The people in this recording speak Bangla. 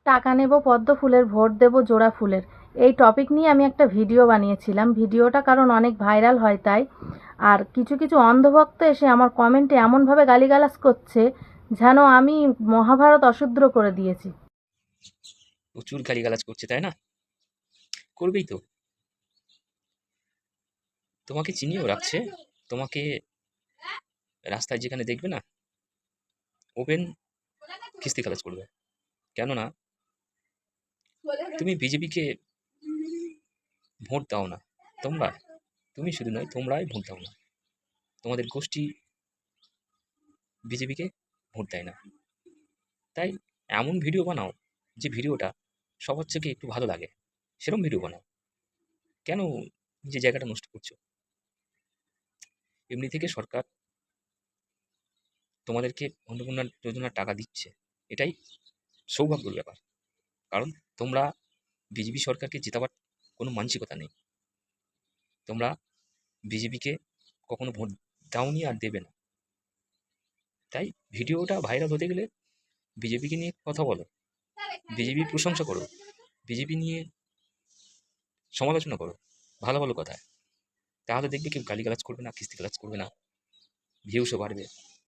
টাকা নেব পদ্ম ফুলের, ভোট দেব জোড়া ফুলের, এই টপিক নিয়ে আমি একটা ভিডিও বানিয়েছিলাম। ভিডিওটা কারণ অনেক ভাইরাল হয় তাই। আর কিছু কিছু অন্ধভক্ত এসে আমার কমেন্টে এমনভাবে গালিগালাজ করছে যেন আমি মহাভারত অশুদ্ধ করে দিয়েছি। প্রচুর গালিগালাজ করছে, তাই না? করবেই তো। তোমাকে চিনিয়েও রাখছে। তোমাকে রাস্তায় যেখানে দেখবে না, ওপেন খিস্তিগালাজ করবে। কেননা তুমি বিজেপিকে ভোট দাও না। তোমরা, তুমি শুধু নয়, তোমরাই ভোট দাও না। তোমাদের গোষ্ঠী বিজেপিকে ভোট দেয় না। তাই এমন ভিডিও বানাও যে ভিডিওটা সবার থেকে একটু ভালো লাগে, সেরকম ভিডিও বানাও। কেন নিজের জায়গাটা নষ্ট করছো? এমনি থেকে সরকার তোমাদেরকে অন্নপূর্ণা যোজনার টাকা দিচ্ছে, এটাই সৌভাগ্যের ব্যাপার। কারণ তোমরা বিজেপি সরকারকে জেতাবার কোনো মানসিকতা নেই। তোমরা বিজেপিকে কখনো ভোট দাওনি আর দেবে না। তাই ভিডিওটা ভাইরাল হতে গেলে বিজেপিকে নিয়ে কথা বলো, বিজেপির প্রশংসা করো, বিজেপি নিয়ে সমালোচনা করো, ভালো ভালো কথায়। তাহলে দেখবে কেউ গালিগালাজ করবে না, খিস্তিগালাজ করবে না, ভিউসও বাড়বে।